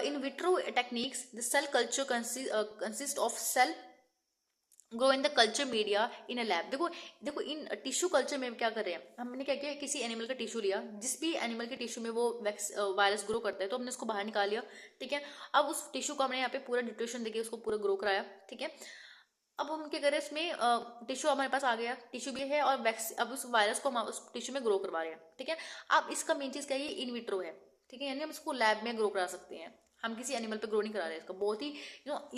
In vitro techniques the cell culture consist of cell grow in the culture media in a lab. देखो इन टिश्यू कल्चर में क्या कर रहे हैं, हमने क्या किया, किसी एनिमल का टिश्यू लिया, जिस भी एनिमल के टिश्यू में वो वायरस ग्रो करता है, तो हमने उसको बाहर निकाल लिया, ठीक है। अब उस टिश्यू को हमने यहाँ पे पूरा न्यूट्रिशन देके उसको पूरा ग्रो कराया, ठीक है। अब हम क्या करें, इसमें टिश्यू हमारे पास आ गया, टिश्यू भी है और वैक्स, अब उस वायरस को हम उस टिश्यू में ग्रो करवा रहे हैं, ठीक है। अब इसका मेन चीज क्या है, ये इन विट्रो है, ठीक है, यानी हम इसको लैब में ग्रो करा सकते हैं, हम किसी एनिमल पे ग्रो नहीं करा रहे हैं, इसका बहुत ही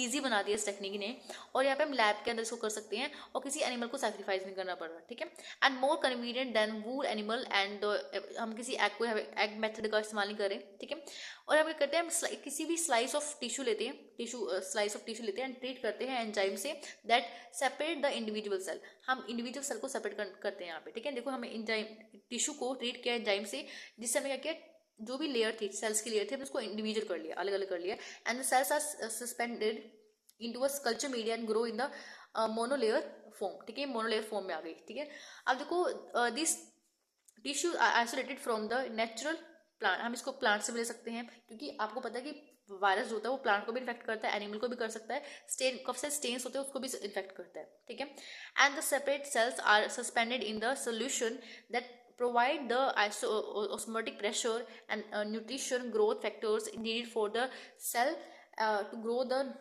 ईजी बना दिया इस टेक्निक ने। और यहाँ पे हम लैब के अंदर इसको कर सकते हैं और किसी एनिमल को सैक्रिफाइस नहीं करना पड़ रहा, ठीक है। And more convenient than whole animal, and हम किसी एग को एग मेथड का इस्तेमाल नहीं करें, ठीक है। और हम क्या करते हैं, हम किसी भी स्लाइस ऑफ टिश्यू लेते हैं, स्लाइस ऑफ टिश्यू लेते हैं एंड ट्रीट करते हैं एंजाइम से that separate the individual cell, हम इंडिविजुअल सेल को सेपरेट करते हैं यहाँ पे, ठीक है। देखो हमें एंजाइम टिश्यू को ट्रीट किया एंजाइम से, जिससे हमें क्या किया, जो भी लेयर थी सेल्स की लेयर थी, हमने उसको इंडिविजुअल कर लिया, अलग अलग कर लिया, and the cells are suspended into a culture media and grow in the monolayer form, ठीक है, मोनोलेयर फॉर्म में आ गई, ठीक है। अब देखो this tissue isolated from the natural plant, हम इसको प्लांट से भी ले सकते हैं, क्योंकि आपको पता है कि वायरस जो होता है वो प्लांट को भी इन्फेक्ट करता है, एनिमल को भी कर सकता है, स्टेन कफ से स्टेन्स होते हैं उसको भी इन्फेक्ट करता है, ठीक है। And the separate cells are suspended in the solution that provide the osmotic pressure and nutrition growth factors needed for the cell to grow. The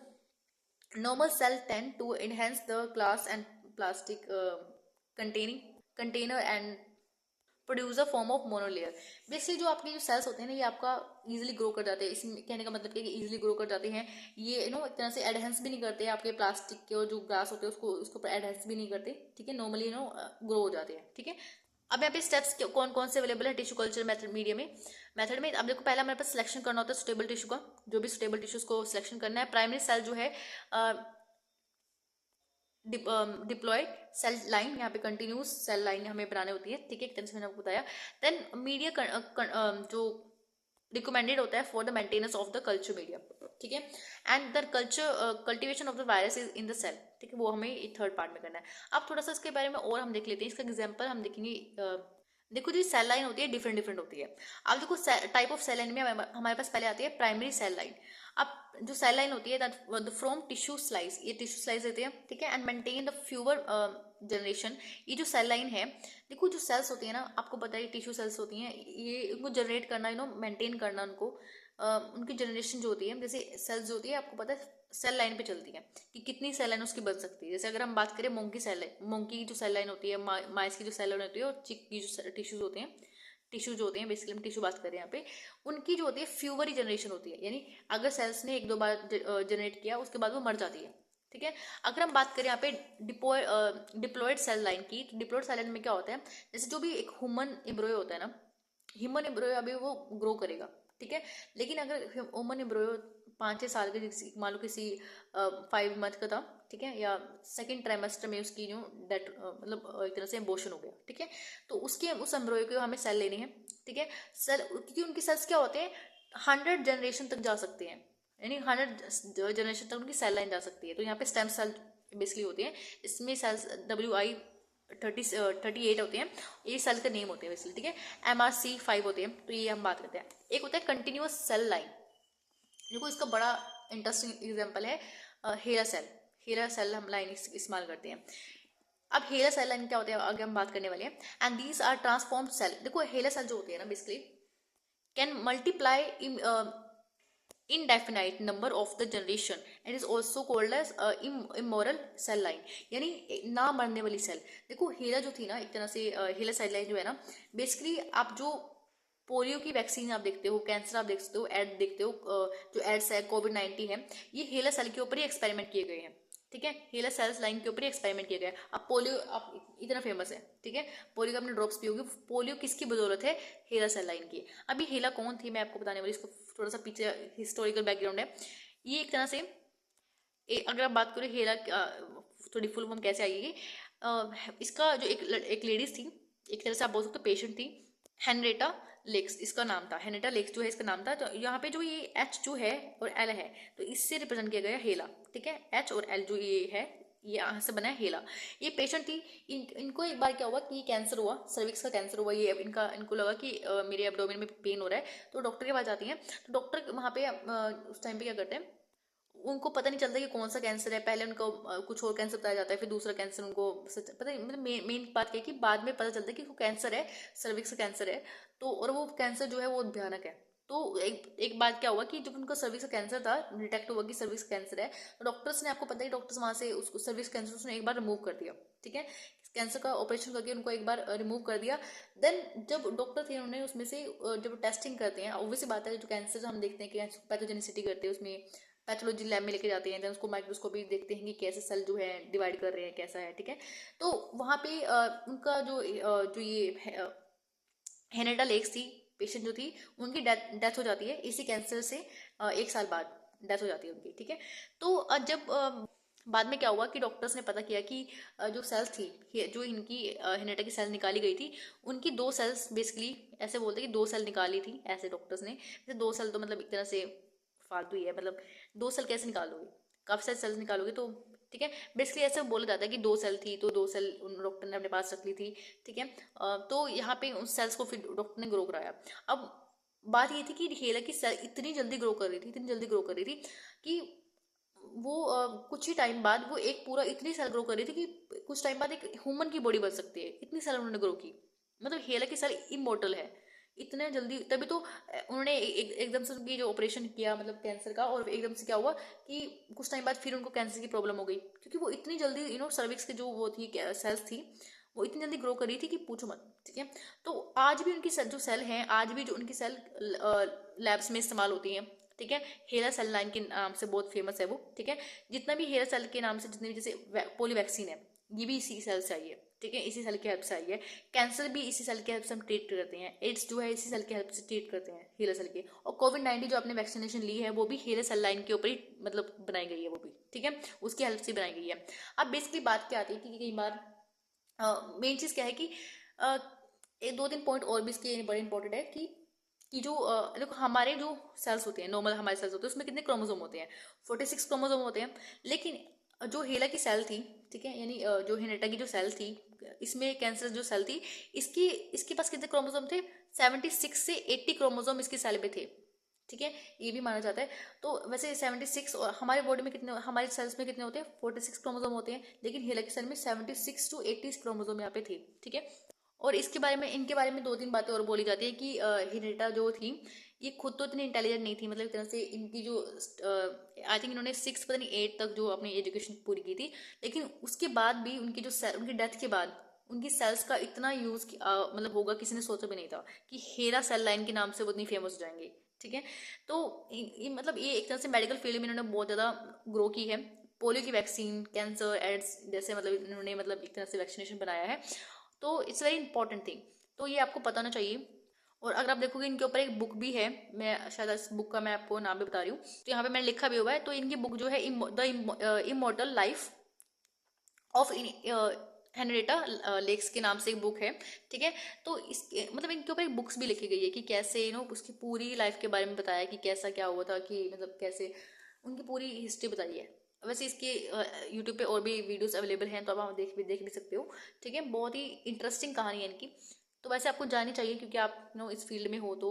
normal cell tend to enhance the glass and plastic containing container and produce a form of monolayer. Basically जो आपके जो sales होते हैं ना, ये आपका easily grow कर जाते हैं, इसमें कहने का मतलब कि इजीली ग्रो कर जाते हैं, ये एक तरह से एडहेंस भी नहीं करते हैं आपके प्लास्टिक के और जो ग्लास होते हैं उसको एडहेंस भी नहीं करते, ठीक है, नॉर्मली ग्रो हो जाते हैं, ठीक है। अब यहाँ पे स्टेप्स कौन कौन से अवेलेबल है टिश्यू कल्चर मेथड में। अब देखो पहला हमारे पास सिलेक्शन करना होता है सुटेबल टिश्यू का, जो भी सुटेबल टिश्यूज को सिलेक्शन करना है। प्राइमरी सेल जो है डिप्लॉयड सेल लाइन, यहाँ पे कंटिन्यूस सेल लाइन हमें बनानी होती है, ठीक है, एक तरह से मैंने आपको बताया। देन मीडिया जो रिकमेंडेड होता है for the maintenance of the culture media, ठीक है। And the cultivation of the virus is in the cell, ठीक है, वो हमें थर्ड पार्ट में करना है। अब थोड़ा सा इसके बारे में और हम देख लेते हैं, इसका एग्जाम्पल हम देखेंगे। देखो जो सेल लाइन होती है डिफरेंट डिफरेंट होती है। अब देखो टाइप ऑफ सेल लाइन में हमारे पास पहले आती है प्राइमरी सेल लाइन। अब जो सेल लाइन होती है फ्रॉम टिश्यू स्लाइस, ये टिश्यू स्लाइस देते हैं, ठीक है, and maintain the fewer generation. ये जो सेल लाइन है, देखो जो सेल्स होती है ना, आपको पता है टिश्यू सेल्स होती हैं, ये उनको जनरेट करना मेंटेन करना उनको, उनकी जनरेशन जो होती है, जैसे सेल्स जो होती है आपको पता है सेल लाइन पे चलती है कि कितनी सेल लाइन उसकी बन सकती है। जैसे अगर हम बात करें मोंकी की जो सेल लाइन होती है, माइस की जो सेल लाइन होती है, और चिक की जो टिश्यूज होते हैं, टिश्यू जो होते हैं, बेसिकली हम टिश्यू बात करें यहाँ पे, उनकी जो होती है फ्यूवर ही जनरेशन होती है, यानी अगर सेल्स ने एक दो बार जनरेट किया उसके बाद वो मर जाती है, ठीक है। अगर हम बात करें यहाँ पे डिप्लॉयड सेल लाइन की, तो डिप्लॉयड सेल लाइन में क्या होता है, जैसे जो भी एक ह्यूमन एम्ब्रियो होता है ना, ह्यूमन एम्ब्रियो अभी वो ग्रो करेगा, ठीक है, लेकिन अगर ह्यूमन एम्ब्रियो 5-6 साल के, मान लो किसी 5 मंथ का था, ठीक है, या सेकेंड ट्राइमेस्टर में उसकी जो डेट मतलब एक तरह से एबॉर्शन हो गया, ठीक है, तो उस एम्ब्रियो को हमें सेल लेनी है, ठीक है। सेल, क्योंकि उनके सेल्स क्या होते हैं 100 जनरेशन तक जा सकते हैं, यानी 100 जनरेशन तक उनकी सेल लाइन जा सकती है। तो यहाँ पे स्टेम सेल बेसिकली होते हैं, इसमें सेल्स WI38 होते हैं, ये सेल का नेम होते हैं बेसिकली, ठीक है। MRC5 होते हैं, तो ये हम बात करते हैं। एक होता है कंटिन्यूअस सेल लाइन, देखो इसका बड़ा इंटरेस्टिंग एग्जांपल है हेला सेल हम लाइन इस्तेमाल करते हैं। अब हेला सेल लाइन क्या होते हैं आगे हम बात करने वाले हैं। And these are transformed cell. देखो हेला सेल जो होती है ना basically can multiply indefinite number of the generation and is also called as immoral cell line, यानी ना मरने वाली सेल। देखो हेला जो थी ना, एक तरह से हेला सेल लाइन जो है ना, बेसिकली आप जो पोलियो की वैक्सीन आप देखते हो, कैंसर आप देखते हो, एड देखते हो, जो एड्स है कोविड-19 है, ये हेला सेल के ऊपर ही एक्सपेरिमेंट किए गए हैं, ठीक है, हेला सेल्स लाइन के ऊपर ही एक्सपेरिमेंट किया गया है। अब पोलियो आप इतना फेमस है, ठीक है, पोलियो का आपने ड्रॉप्स पी होगी, पोलियो किसकी बदौलत है, हेला सेल लाइन की। अभी हेला कौन थी मैं आपको बताने वाली, इसको थोड़ा सा पीछे हिस्टोरिकल बैकग्राउंड है। ये एक तरह से अगर आप बात करें हेला थोड़ी फुल फॉर्म कैसे आएगी, इसका जो एक लेडीज थी, एक तरह से आप बोल सकते हो पेशेंट थी, हेनरेटा लेक्स इसका नाम था, हेनरेटा लेक्स जो है इसका नाम था। तो यहाँ पे जो ये एच जो है और एल है, तो इससे रिप्रेजेंट किया गया हेला, ठीक है, एच और एल जो ये है, ये यहाँ से बना है हेला। ये पेशेंट थी, इनको एक बार क्या हुआ कि कैंसर हुआ, सर्विक्स का कैंसर हुआ, ये इनको लगा कि मेरे एब्डोमेन में पेन हो रहा है, तो डॉक्टर के पास जाती हैं। तो डॉक्टर वहाँ पे उस टाइम पे क्या करते हैं, उनको पता नहीं चलता कि कौन सा कैंसर है, पहले उनको कुछ और कैंसर बताया जाता है, फिर दूसरा कैंसर उनको पता नहीं, मतलब मेन बात क्या है कि बाद में पता चलता है कि वो कैंसर है, सर्विक्स का कैंसर है, तो और वो कैंसर जो है वो भयानक है। तो एक बात क्या हुआ कि जब उनका सर्विक्स कैंसर था, डिटेक्ट हुआ कि सर्विक्स कैंसर है, तो डॉक्टर्स ने, आपको पता है, डॉक्टर्स वहाँ से उसको सर्विक्स कैंसर उसने एक बार रिमूव कर दिया, ठीक है, कैंसर का ऑपरेशन करके उनको एक बार रिमूव कर दिया। देन जब डॉक्टर थे उन्होंने उसमें से जब टेस्टिंग करते हैं, ऑब्वियसली बात है, जो कैंसर हम देखते हैं कि पैथोजेनिसिटी करते हैं, उसमें पैथोलॉजी लैब में लेके जाते हैं, देन उसको माइक्रोस्कोपी देखते हैं कि कैसे सेल जो है डिवाइड कर रहे हैं, कैसा है, ठीक है। तो वहाँ पे उनका जो ये हेनेटा लेक्स थी, पेशेंट जो थी, उनकी डेथ हो जाती है इसी कैंसर से 1 साल बाद डेथ हो जाती है उनकी, ठीक है। तो जब बाद में क्या हुआ कि डॉक्टर्स ने पता किया कि जो सेल्स थी, जो इनकी हेनेटा की सेल निकाली गई थी, उनकी 2 सेल्स बेसिकली, ऐसे बोलते हैं कि 2 सेल निकाली थी, ऐसे डॉक्टर्स ने, जैसे 2 सेल तो मतलब एक तरह से फालतू ही है, मतलब 2 सेल कैसे निकालोगे, काफी सारे सेल्स निकालोगे तो, ठीक है। बेसिकली ऐसे बोला जाता है कि 2 सेल थी तो 2 सेल उन डॉक्टर ने अपने पास रख ली थी, ठीक है। तो यहाँ पे उस सेल्स को फिर डॉक्टर ने ग्रो कराया। अब बात ये थी कि हेला की सेल इतनी जल्दी ग्रो कर रही थी, इतनी जल्दी ग्रो कर रही थी कि वो कुछ ही टाइम बाद वो एक पूरा इतनी सेल ग्रो कर रही थी कि कुछ टाइम बाद एक ह्यूमन की बॉडी बन सकती है, इतनी सेल उन्होंने ग्रो की। मतलब हेला की सेल इमोर्टल है इतने जल्दी, तभी तो उन्होंने एकदम से उनकी जो ऑपरेशन किया मतलब कैंसर का, और एकदम से क्या हुआ कि कुछ टाइम बाद फिर उनको कैंसर की प्रॉब्लम हो गई, क्योंकि वो इतनी जल्दी सर्विक्स की जो वो थी सेल्स थी, वो इतनी जल्दी ग्रो कर रही थी कि पूछो मत, ठीक है। तो आज भी उनकी जो सेल हैं, आज भी जो उनकी सेल लैब्स में इस्तेमाल होती हैं, ठीक है। हेला सेल लाइन के नाम से बहुत फेमस है वो, ठीक है। जितना भी हेला सेल के नाम से जितने भी, जैसे पोलियो वैक्सीन है, ये भी इसी सेल से आई है, ठीक है, इसी सेल की हेल्प से आई है। कैंसर भी इसी सेल की हेल्प से हम ट्रीट करते हैं, एड्स जो है इसी सेल की हेल्प से ट्रीट करते हैं, हेला सेल के। और कोविड-19 जो आपने वैक्सीनेशन ली है वो भी हेला सेल लाइन के ऊपर ही मतलब बनाई गई है, वो भी, ठीक है, उसकी हेल्प से बनाई गई है। अब बेसिकली बात क्या आती है कि कई बार मेन चीज क्या है कि एक 2-3 पॉइंट और भी इसके बड़े इंपॉर्टेंट है कि जो देखो हमारे जो सेल्स होते हैं, नॉर्मल हमारे सेल्स होते हैं, उसमें कितने क्रोमोसोम होते हैं, 46 क्रोमोसोम होते हैं। लेकिन जो हेला की सेल थी, ठीक है, यानी जो हेनेटा की जो सेल थी, इसमें कैंसर जो सेल थी, इसकी इसके पास कितने क्रोमोसोम थे, 76 से 80 क्रोमोसोम इसकी सेल पे थे, ठीक है, ये भी माना जाता है। तो वैसे 76, और हमारे बॉडी में कितने, हमारे सेल्स में कितने होते हैं, 46 क्रोमोसोम होते हैं, लेकिन हेला की सेल में 76 to 80 क्रोमोसोम यहाँ पे थे, ठीक है। और इसके बारे में, इनके बारे में 2-3 बातें और बोली जाती है कि हिनेटा जो थी, ये खुद तो इतनी इंटेलिजेंट नहीं थी, मतलब एक तरह से इनकी जो आई थिंक इन्होंने 6 पता नहीं 8 तक जो अपनी एजुकेशन पूरी की थी, लेकिन उसके बाद भी उनकी जो उनकी डेथ के बाद उनकी सेल्स का इतना यूज मतलब होगा, किसी ने सोचा भी नहीं था कि हेरा सेल लाइन के नाम से वो इतनी फेमस हो जाएंगे, ठीक है। तो मतलब ये एक तरह से मेडिकल फील्ड में इन्होंने बहुत ज़्यादा ग्रो की है। पोलियो की वैक्सीन, कैंसर एड्स जैसे मतलब इन्होंने मतलब एक तरह से वैक्सीनेशन बनाया है, तो इट्स वेरी इंपॉर्टेंट थिंग, तो ये आपको पता होना चाहिए। और अगर आप देखोगे इनके ऊपर एक बुक भी है, मैं शायद इस बुक का मैं आपको नाम भी बता रही हूँ, तो यहाँ पे मैंने लिखा भी हुआ है। तो इनकी बुक जो है the immortal life of Henrietta Lacks के नाम से एक बुक है, ठीक है। तो इसके मतलब इनके ऊपर एक बुक्स भी लिखी गई है कि कैसे उसकी पूरी लाइफ के बारे में बताया कि कैसा क्या हुआ था, कि मतलब कैसे उनकी पूरी हिस्ट्री बताई है। वैसे इसके यूट्यूब पे और भी वीडियोस अवेलेबल हैं, तो आप देख भी सकते हो, ठीक है। बहुत ही इंटरेस्टिंग कहानी है इनकी, तो वैसे आपको जाननी चाहिए क्योंकि आप इस फील्ड में हो, तो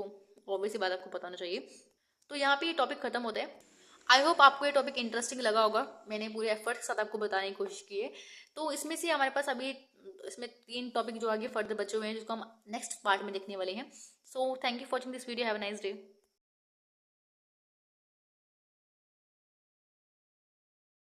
ऑब्वियसली बात आपको पता होना चाहिए। तो यहाँ पे ये टॉपिक खत्म होता है। आई होप आपको ये टॉपिक इंटरेस्टिंग लगा होगा, मैंने पूरे एफर्ट के साथ आपको बताने की कोशिश की है। तो इसमें से हमारे पास अभी इसमें 3 टॉपिक जो आगे फर्दर बचे हुए हैं, जिसको हम नेक्स्ट पार्ट में देखने वाले हैं। So thank you for watching this video, have a nice day.